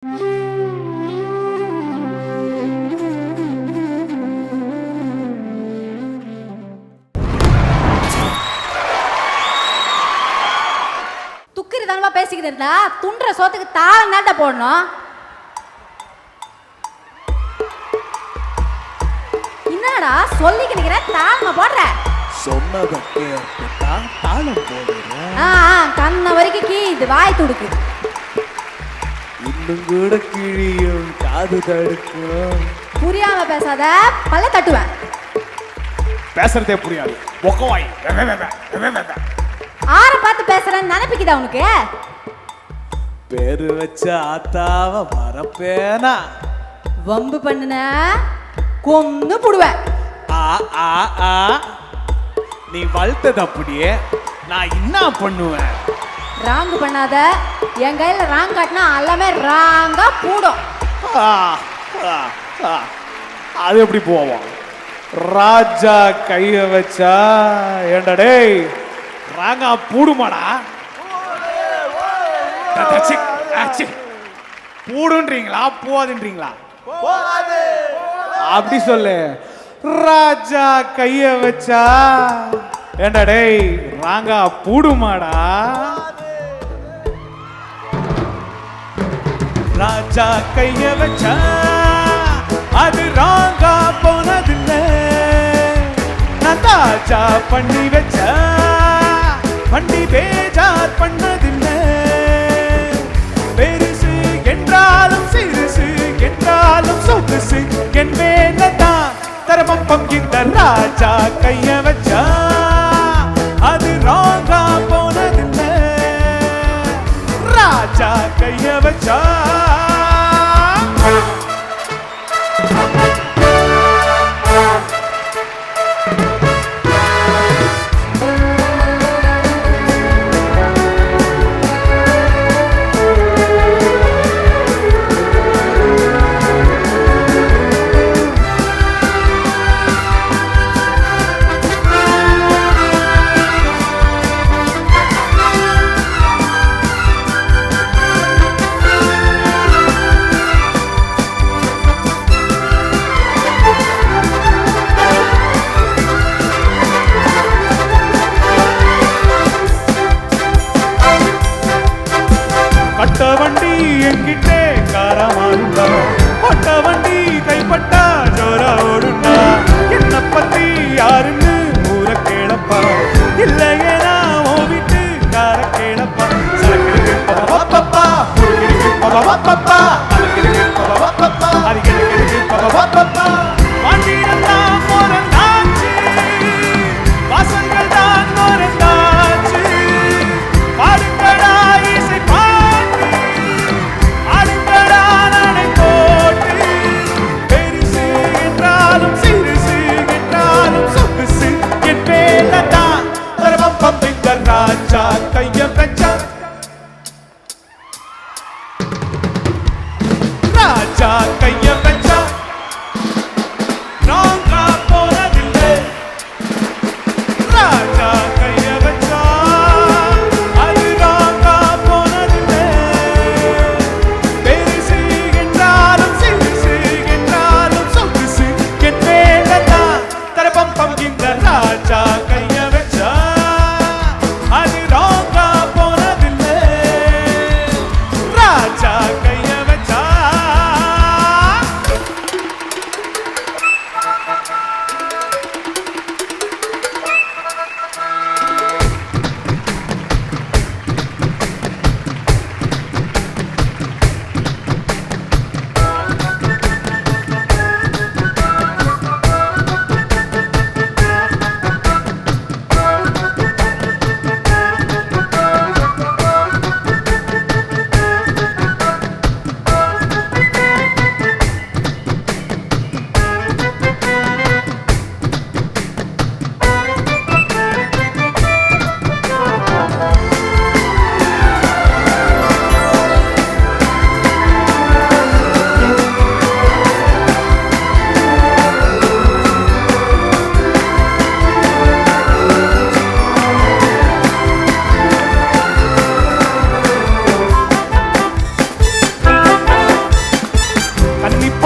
துக்கிரி தானமா பேசிக்கிட்டு இருந்தா துண்டுற சோத்துக்கு தாளம் தாண்டா போடணும். என்னடா சொல்லிக்கிற தாளமா போடுற? சொன்னதை கேட்டா தாளம் போடுறேன். கண்ண வரைக்கும் கீது வாய் துடுக்கு. இன்னும் கூட கிழியும் காது தடுக்கும். புரியாம பேசாத, பல்ல தட்டுவேன். பேசுறதே புரியாது. பொக்கவாய் ஆற பார்த்து பேசுறேன்னு நினைப்பிக்குதா உனக்கு? பேரு வச்ச ஆத்தாவ மறப்பேனா? வம்பு பண்ணுன கொன்னு புடுவேன். நீ வளர்த்தது அப்படியே, நான் என்ன பண்ணுவேன்? ராங்கு பண்ணாத. என் கையில ராங் காட்டினா எல்லாமே ராங்கா பூடும். அது எப்படி போவோம்? ராஜா கைய வச்சா ஏண்டா டேய் ராங்கா பூடுமாடா? பூடுன்றீங்களா போவாதுன்றீங்களா? அப்படி சொல்லு. ராஜா கைய வச்சா ஏண்டா டேய் ராங்கா பூடுமாடா? ராஜா கைய வச்சா அது ராங்கா போனதில்லை. நான் தாஜா பண்ணி வச்ச வண்டி பேஜார் பண்ணதில்லை. பெருசு என்றாலும் சிறுசு என்றாலும் சொகுசு என் மேலதான் தரமப்பம். இந்த ராஜா கைய வச்சா அது ராங்கா போனதில்லை. ராஜா கைய வச்சா பட்ட வண்டி என்கிட்டே காரமாருண்டா, பட்ட வண்டி கைப்பட்டா ஜோரா ஓடுண்டா. என்ன பத்தி யாருன்னு ஊர கேளப்பா, இல்லையே நான் ஓ வீட்டு கார கேளப்பா. சரக்கிருக்கு பப்பப்பா, குறுக்கிருக்கு பப்பப்பா, அலக்கிருக்கு பப்பப்பா, அரிக்கிருக்கு பப்பப்பா. வாண்டிகள் தான் போறந்தாச்சு, வாசல்கள் தான் போறந்தாச்சு. பாடுங்கடா இசை பாட்டு, ஆடுங்கடா நடை போட்டு. பெருசு என்றாலும் சிறுசு என்றாலும் சொகுசு என் மேலதான் தரமப்பம். இந்த ராஜா கைய வச்சா, ராஜா கைய வச்சா ராங்கா போனதில்லை. ராஜா கைய வச்சா அது ராங்கா போனதில்லை. பெருசு என்றாலும் சிறுசு என்றாலும் சொகுசு என் மேலதான் தரபம்பம். இந்த ராஜா கைய வச்சா அது ராங்கா போனதில்லை. ராஜா கைய வச்சா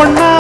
பொண்ணா